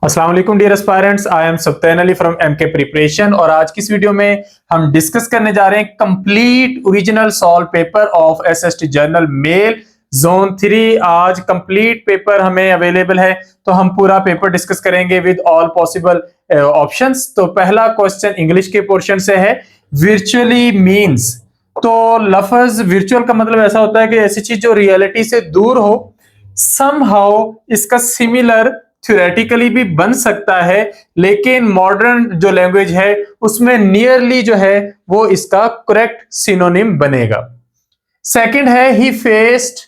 अस्सलाम वालेकुम dear aspirants, I am Sabtain Ali from MK preparation. और आज की इस वीडियो में हम डिस्कस करने जा रहे हैं complete original solve paper of SST general male zone 3। आज कंप्लीट पेपर हमें अवेलेबल है, तो हम पूरा पेपर डिस्कस करेंगे विद ऑल पॉसिबल ऑप्शंस। तो पहला क्वेश्चन इंग्लिश के पोर्शन से है, वर्चुअली मीन्स। तो लफ्ज वर्चुअल का मतलब ऐसा होता है कि ऐसी चीज जो रियलिटी से दूर हो। समहाउ इसका सिमिलर थ्योरेटिकली भी बन सकता है, लेकिन मॉडर्न जो लैंग्वेज है उसमें नियरली जो है वो इसका करेक्ट सिनोनिम बनेगा। सेकंड है ही फेस्ड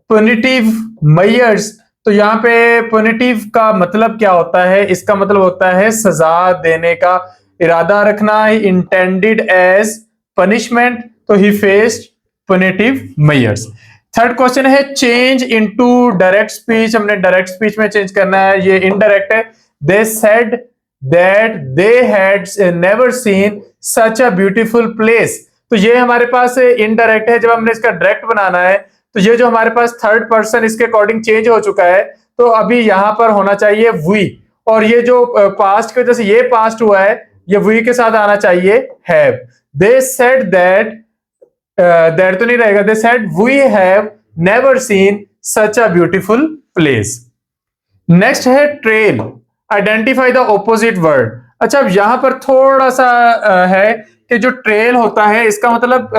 पुनिटिव मेजर्स। तो यहाँ पे पुनिटिव का मतलब क्या होता है? इसका मतलब होता है सजा देने का इरादा रखना, इंटेंडेड एज पनिशमेंट। तो he faced punitive measures. Third question है चेंज इनटू डायरेक्ट स्पीच। हमने डायरेक्ट स्पीच में चेंज करना है, ये इनडायरेक्ट है। They said that they had never seen such a beautiful place. तो ये हमारे पास इनडायरेक्ट है। जब हमने इसका डायरेक्ट बनाना है तो ये जो हमारे पास थर्ड पर्सन इसके अकॉर्डिंग चेंज हो चुका है, तो अभी यहां पर होना चाहिए वी। और ये जो पास्ट की वजह से ये पास्ट हुआ है, ये वी के साथ आना चाहिए have. They said that that तो नहीं रहेगा, they said we have never seen such a beautiful place. Next है trail, identify the opposite word. अच्छा, अब यहां पर थोड़ा सा है कि जो ट्रेल होता है इसका मतलब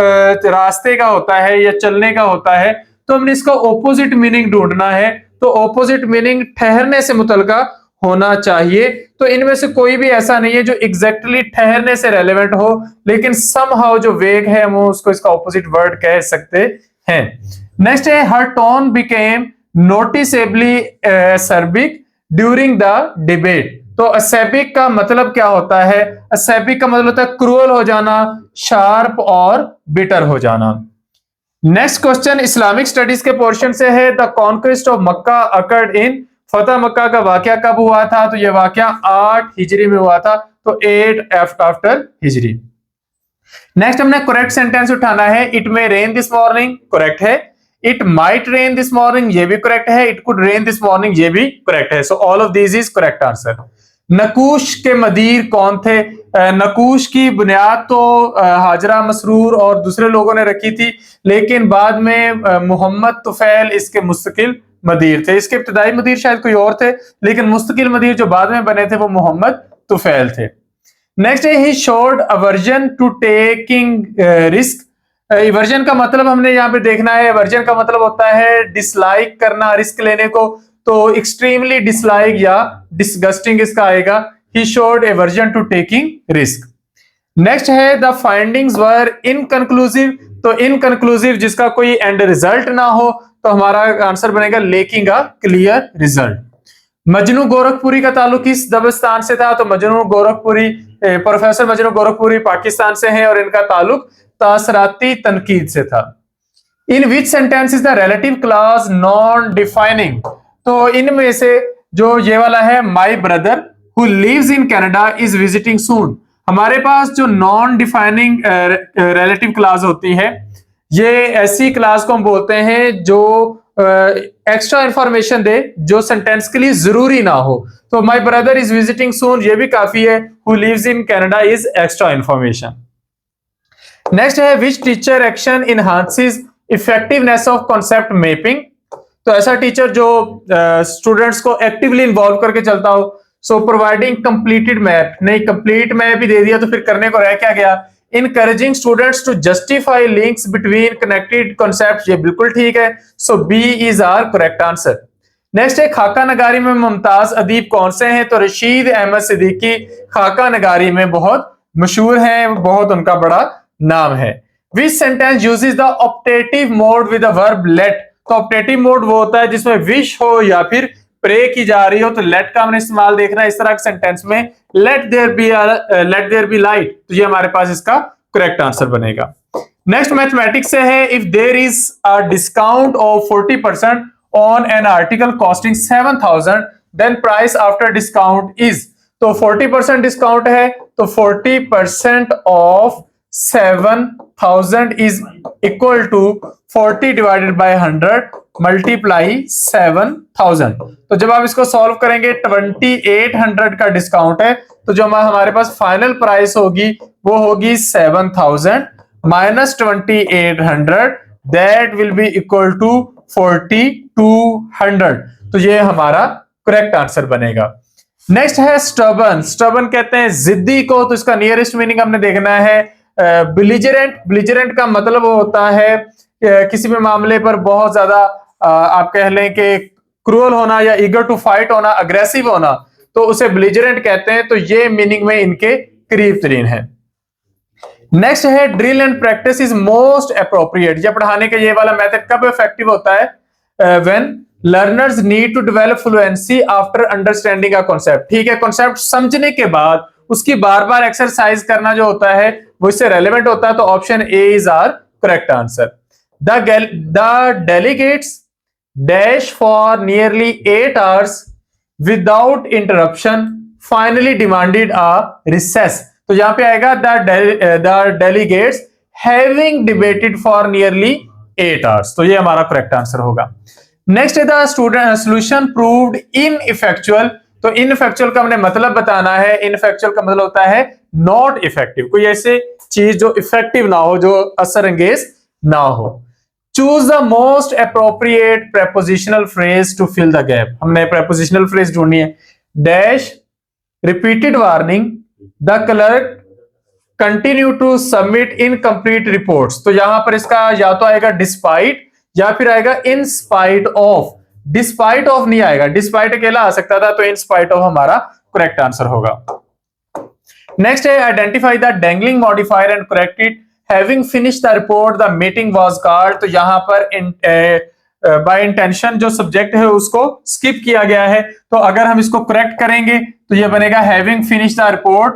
रास्ते का होता है या चलने का होता है, तो हमने इसका ऑपोजिट मीनिंग ढूंढना है। तो ऑपोजिट मीनिंग ठहरने से मुतल्लिका होना चाहिए। तो इनमें से कोई भी ऐसा नहीं है जो एग्जैक्टली ठहरने से रेलेवेंट हो, लेकिन समहाउ जो वेग है हम उसको इसका ऑपोजिट वर्ड कह सकते हैं। नेक्स्ट है her tone became noticeably acerbic during the debate. तो असैबिक का मतलब क्या होता है? असैबिक का मतलब होता है क्रूअल हो जाना, शार्प और बिटर हो जाना। नेक्स्ट क्वेश्चन इस्लामिक स्टडीज के पोर्शन से है, the conquest of Mecca occurred in. फतह मक्का का वाकया कब हुआ था? तो यह वाकया 8 हिजरी में हुआ था, तो 8 आफ्टर हिजरी। नेक्स्ट हमने करेक्ट सेंटेंस उठाना है। It may rain this morning, correct है। It might rain this morning, ये भी करेक्ट है। It could rain this morning, ये भी करेक्ट है। So all of these is correct answer. नकूश के मदीर कौन थे? नकूश की बुनियाद तो हाजरा मसरूर और दूसरे लोगों ने रखी थी, लेकिन बाद में मोहम्मद तुफैल इसके मुस्तकिल मदीर थे। इसके इब्तदाई मदीर शायद कोई और थे, लेकिन मुस्तकिल मदीर जो बाद में बने थे वो मोहम्मद तुफैल थे। नेक्स्ट है he showed aversion to taking risk. Aversion का मतलब हमने यहाँ पे देखना है। इवर्जन का मतलब होता है डिसलाइक करना रिस्क लेने को, तो एक्सट्रीमली डिसलाइक या डिसगस्टिंग इसका आएगा। He showed aversion to taking risk. Next है द फाइंडिंग्स वर इनकंक्लूसिव। तो इनकंक्लूसिव जिसका कोई एंड रिजल्ट ना हो, तो हमारा आंसर बनेगा lacking a clear result. Majnun Gorakhpuri का ताल्लुक किस दबस्तान से था? तो मजनू गोरखपुरी, प्रोफेसर मजनू गोरखपुरी पाकिस्तान से हैं और इनका ताल्लुक तासराती तनकीद से था। In which sentence is the relative clause non defining. तो इनमें से जो ये वाला है, my brother who lives in Canada is visiting soon. हमारे पास जो नॉन डिफाइनिंग रिलेटिव क्लॉज होती है, ये ऐसी क्लॉज को हम बोलते हैं जो एक्स्ट्रा इंफॉर्मेशन दे, जो सेंटेंस के लिए जरूरी ना हो। तो my brother is visiting soon ये भी काफी है, who lives in Canada is extra information. Next है which teacher action enhances effectiveness of concept mapping. तो ऐसा टीचर जो स्टूडेंट्स को एक्टिवली इन्वॉल्व करके चलता हो। सो प्रोवाइडिंग कंप्लीटेड मैप, नहीं कंप्लीट मैप ही दे दिया तो फिर करने को रह क्या गया। Encouraging students to justify links between connected concept, ये बिल्कुल ठीक है। So B is our correct answer. Next है खाका नगारी में मुमताज अदीब कौन से हैं? तो रशीद अहमद सिद्दीकी खाका नगारी में बहुत मशहूर हैं, बहुत उनका बड़ा नाम है। Which sentence uses the optative mood with the verb let. तो ऑप्टेटिव मोड वो होता है जिसमें विश हो या फिर प्रे की जा रही हो, तो लेट का हमने इस्तेमाल देखना है इस तरह के सेंटेंस में। लेट देयर बी लाइट, तो ये हमारे पास इसका करेक्ट आंसर बनेगा। नेक्स्ट मैथमेटिक्स से है, if there is a discount of 40% on an article costing 7000 then price after discount is. तो 40% डिस्काउंट है, तो 40% of 7000 is equal to 40 divided by 100 multiply 7000। तो जब आप इसको सॉल्व करेंगे 2800 का डिस्काउंट है, तो जो हमारे पास फाइनल प्राइस होगी वो होगी 7000 minus 2800, that will be equal to 4200। तो ये हमारा करेक्ट आंसर बनेगा। नेक्स्ट है स्टबर्न। स्टबर्न कहते हैं जिद्दी को, तो इसका नियरेस्ट मीनिंग हमने देखना है बिलिजरेंट। बिलिजरेंट का मतलब होता है किसी भी मामले पर बहुत ज्यादा आप कह लें कि क्रूअल होना या ईगर टू फाइट होना, अग्रेसिव होना, तो उसे बिलिजरेंट कहते हैं। तो ये मीनिंग में इनके करीब तरीन है। नेक्स्ट है drill and practice is most appropriate. ये पढ़ाने का ये वाला मेथड कब इफेक्टिव होता है? When learners need to develop fluency after understanding a concept. ठीक है, कॉन्सेप्ट समझने के बाद उसकी बार बार एक्सरसाइज करना जो होता है वो इससे रेलेवेंट होता है। तो option A is our correct answer. The delegates dash for nearly 8 hours without interruption finally demanded a recess. तो यहां पे आएगा the delegates having debated for nearly 8 hours। तो ये हमारा करेक्ट आंसर होगा। नेक्स्ट है the student solution proved ineffectual. तो इनइफेक्चुअल का हमने मतलब बताना है। इनइफेक्चुअल का मतलब होता है नॉट इफेक्टिव, कोई ऐसे चीज जो इफेक्टिव ना हो, जो असर अंगेज ना हो। Choose the most appropriate prepositional phrase to fill the gap. हमने प्रेपोजिशनल फ्रेज ढूंढनी है। Dash repeated warning, the clerk continue to submit incomplete reports. तो यहां पर इसका या तो आएगा डिस्पाइट या फिर आएगा in spite of. Despite of नहीं आएगा, डिस्पाइट अकेला आ सकता था, तो इन स्पाइट ऑफ हमारा करेक्ट आंसर होगा। नेक्स्ट है identify the dangling modifier and correct it. Having finished the report the meeting was called. तो यहां पर बाय इंटेंशन जो सब्जेक्ट है उसको स्किप किया गया है। तो अगर हम इसको करेक्ट करेंगे तो ये बनेगा having finished the report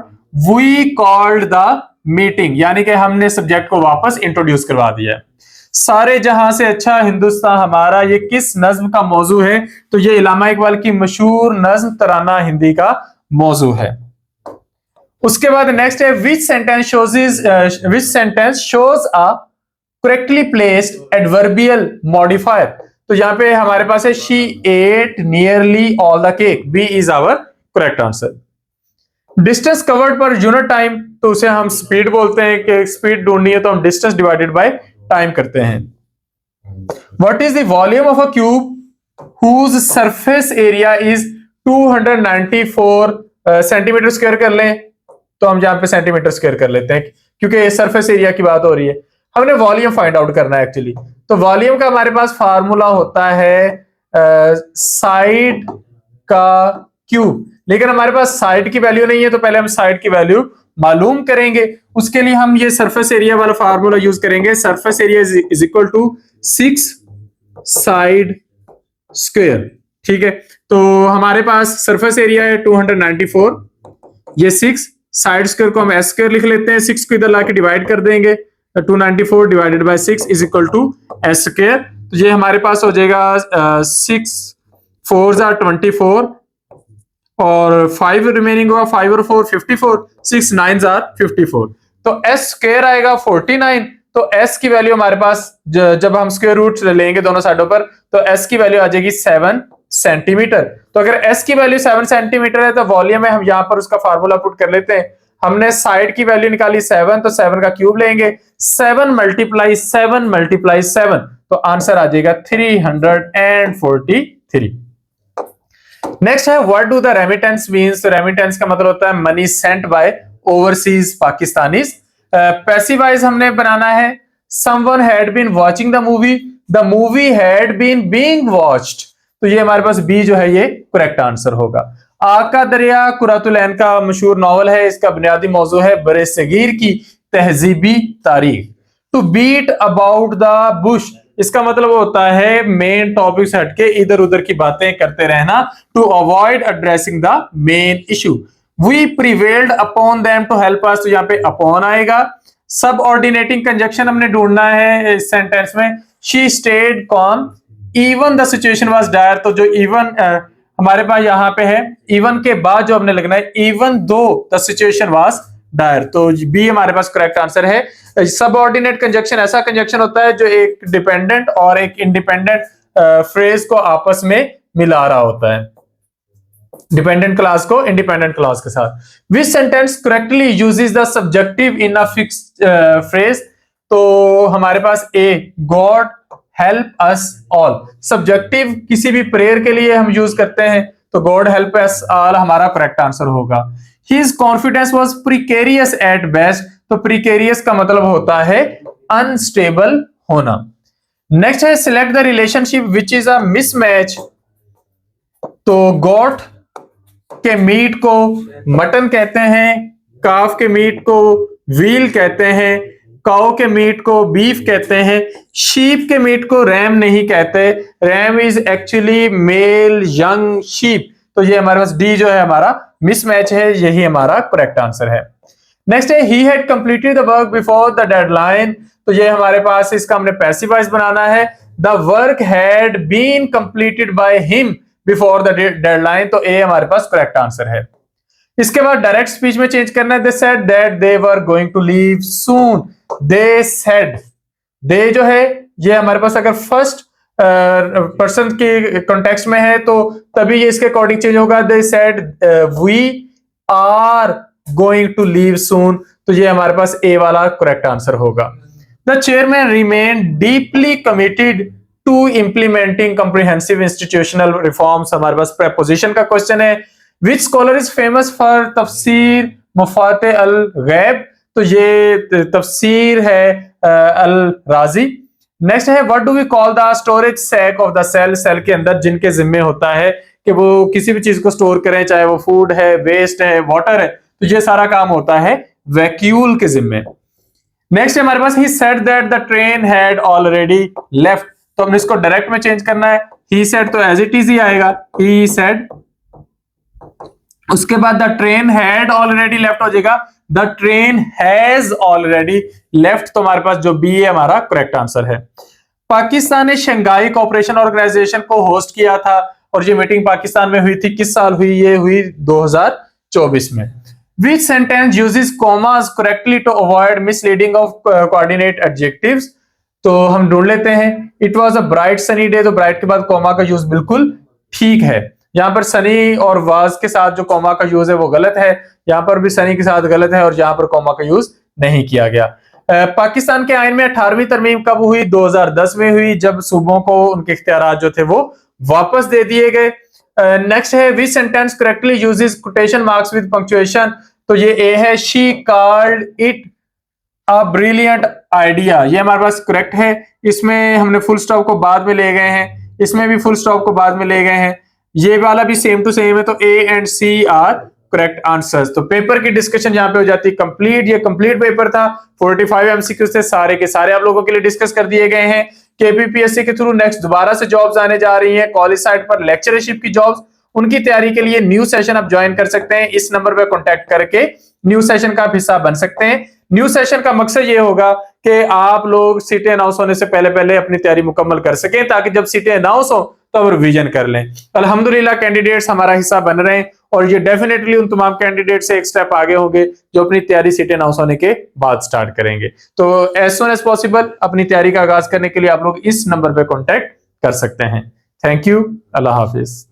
we called the meeting, यानी कि हमने सब्जेक्ट को वापस इंट्रोड्यूस करवा दिया। सारे जहां से अच्छा हिंदुस्तान हमारा, ये किस नज्म का मौजू है? तो ये इलामा इकबाल की मशहूर नज्म तराना हिंदी का मौजू है। उसके बाद नेक्स्ट है which sentence shows a correctly placed adverbial modifier. तो यहां पे हमारे पास है she ate nearly all the cake. B is our correct answer. Distance covered पर यूनिट टाइम, तो उसे हम स्पीड बोलते हैं कि स्पीड ढूंढनी है तो हम डिस्टेंस डिवाइडेड बाय टाइम करते हैं। What is the volume of a cube whose surface area is 294 centimetre square कर लें, तो हम यहां पे सेंटीमीटर स्क्वायर कर लेते हैं क्योंकि सरफेस एरिया की बात हो रही है। हमने वॉल्यूम फाइंड आउट करना है एक्चुअली। तो वॉल्यूम का हमारे पास फार्मूला होता है साइड का क्यूब, लेकिन हमारे पास साइड की वैल्यू नहीं है, तो पहले हम साइड की वैल्यू मालूम करेंगे। उसके लिए हम ये सरफेस एरिया वाला फार्मूला यूज करेंगे। Surface area is equal to 6 side square. ठीक है, तो हमारे पास सरफेस एरिया है 294, ये 6 साइड स्क्वायर को हम एस स्क्वायर लिख लेते हैं। 6 को इधर लाके डिवाइड कर देंगे, 294 divided by 6 is equal to S square. तो ये हमारे पास हो जाएगा 6 4 24 और 5 रिमेनिंग होगा, 5 और 4 54, 6 9 54। तो एस स्क्वायर आएगा 49। तो एस की वैल्यू हमारे पास जब हम स्क्वायर रूट लेंगे दोनों साइडों पर, तो एस की वैल्यू आ जाएगी 7 सेंटीमीटर। तो अगर एस की वैल्यू 7 सेंटीमीटर है तो वॉल्यूम में हम यहां पर उसका फार्मूला पुट कर लेते हैं। हमने साइड की वैल्यू निकाली 7, तो 7 का क्यूब लेंगे, 7 मल्टीप्लाई 7 मल्टीप्लाई 7, तो आंसर आ जाएगा 343। नेक्स्ट है what do the remittance means. Remittance का मतलब होता है money sent by overseas Pakistanis. Passivise हमने बनाना है someone had been watching the movie had been being watched. तो ये हमारे पास बी जो है ये करेक्ट आंसर होगा। आग का दरिया कुरातुल ऐन का मशहूर नॉवल है। इसका बुनियादी मौजू है बरे सगीर की तहजीबी तारीख। To beat about the bush, इसका मतलब होता है मेन टॉपिक से हटके इधर उधर की बातें करते रहना। To avoid addressing the main issue. We prevailed upon them to help us, तो यहाँ पे अपॉन आएगा। सब ऑर्डिनेटिंग कंजक्शन हमने ढूंढना है इस सेंटेंस में। She stayed calm even the situation was dire, तो जो इवन हमारे पास यहाँ पे है, इवन के बाद जो हमने लगना है even though the situation was dire, तो बी हमारे पास करेक्ट आंसर है। सबऑर्डिनेट कंजक्शन ऐसा कंजक्शन होता है जो एक डिपेंडेंट और एक इंडिपेंडेंट फ्रेज को आपस में मिला रहा होता है, डिपेंडेंट क्लास को इंडिपेंडेंट क्लास के साथ। Which sentence correctly uses the subjunctive in a fixed phrase, तो हमारे पास A God help us all, subjunctive किसी भी प्रेयर के लिए हम यूज करते हैं, तो गॉड हेल्प अस ऑल हमारा करेक्ट आंसर होगा। His confidence was precarious at best, तो प्रिकेरियस का मतलब होता है अनस्टेबल होना। नेक्स्ट है select the relationship which is a mismatch, तो गॉट के मीट को मटन कहते हैं, काफ के मीट को व्हील कहते हैं, काऊ के मीट को बीफ कहते हैं, शीप के मीट को रैम नहीं कहते, ram is actually male young sheep, तो ये हमारे पास डी जो है हमारा मिसमैच है, यही हमारा करेक्ट आंसर है। नेक्स्ट है he had completed the work before the deadline, तो ये हमारे पास इसका हमने पैसिव वॉइस बनाना है, the work had been completed by him before the deadline, तो ए हमारे पास करेक्ट आंसर है। इसके बाद डायरेक्ट स्पीच में चेंज करना है, they said that they were going to leave soon, they said, they जो है ये हमारे पास अगर फर्स्ट पर्सन के कॉन्टेक्स्ट में है तो तभी ये इसके अकॉर्डिंग चेंज होगा, they said we are going to leave soon, तो ये हमारे पास ए वाला करेक्ट आंसर होगा। The chairman remain deeply committed to implementing comprehensive institutional reforms, हमारे पास प्रेपोजिशन का क्वेश्चन है। Which scholar is famous for तफसीर मुफाते अल गैब, तो ये तफसीर है अल राजी। नेक्स्ट है what do we call the storage sac of the cell, cell के अंदर जिनके जिम्मे होता है कि वो किसी भी चीज को स्टोर करें, चाहे वो फूड है, वेस्ट है, वाटर है, तो ये सारा काम होता है वैक्यूल के जिम्मे। नेक्स्ट हमारे पास he said that the train had already left, तो हमने इसको डायरेक्ट में चेंज करना है, ही सेड तो एज इट इज ही आएगा, ही सेड, उसके बाद the train had already left हो जाएगा, the train has already left, तो हमारे पास जो बी है हमारा करेक्ट आंसर है। पाकिस्तान ने शंघाई कोऑपरेशन ऑर्गेनाइजेशन को होस्ट किया था और ये मीटिंग पाकिस्तान में हुई थी, किस साल हुई, ये हुई 2024 में। Which sentence uses commas correctly to avoid misleading of coordinate adjectives, तो हम ढूंढ लेते हैं, it was a bright sunny day, तो ब्राइट के बाद कॉमा का यूज बिल्कुल ठीक है, यहाँ पर सनी और वाज के साथ जो कॉमा का यूज है वो गलत है, यहाँ पर भी सनी के साथ गलत है और यहाँ पर कॉमा का यूज नहीं किया गया। पाकिस्तान के आइन में 18वीं तरमीम कब हुई, 2010 में हुई, जब सूबों को उनके इख्तियारात जो थे वो वापस दे दिए गए। नेक्स्ट है which sentence correctly uses quotation marks with punctuation, तो ये ए है, she called it a brilliant idea, ये हमारे पास करेक्ट है। इसमें हमने फुल स्टॉप को बाद में ले गए हैं, इसमें भी फुल स्टॉप को बाद में ले गए हैं, ये वाला भी सेम टू सेम है, तो A and C are correct answers. तो पेपर की डिस्कशन यहाँ पे हो जाती है कंप्लीट, ये कंप्लीट पेपर था, 45 एमसीक्यू थे, सारे के सारे आप लोगों के लिए डिस्कस कर दिए गए हैं। केपीपीएससी के थ्रू नेक्स्ट दोबारा से जॉब्स आने जा रही हैं, कॉलेज साइड पर लेक्चरशिप की जॉब्स, उनकी तैयारी के लिए न्यू सेशन आप ज्वाइन कर सकते हैं, इस नंबर पर कॉन्टैक्ट करके न्यू सेशन का आप हिस्सा बन सकते हैं। न्यू सेशन का मकसद ये होगा कि आप लोग सीटें अनाउंस होने से पहले पहले अपनी तैयारी मुकम्मल कर सकें, ताकि जब सीटें अनाउंस हो तो अब रिवीजन कर लें। अल्हम्दुलिल्लाह कैंडिडेट्स हमारा हिस्सा बन रहे हैं और ये डेफिनेटली उन तमाम कैंडिडेट से एक स्टेप आगे होंगे जो अपनी तैयारी सीटें अनाउंस होने के बाद स्टार्ट करेंगे। तो एज सुन एज पॉसिबल अपनी तैयारी का आगाज करने के लिए आप लोग इस नंबर पर कॉन्टैक्ट कर सकते हैं। Thank you, Allah Hafiz.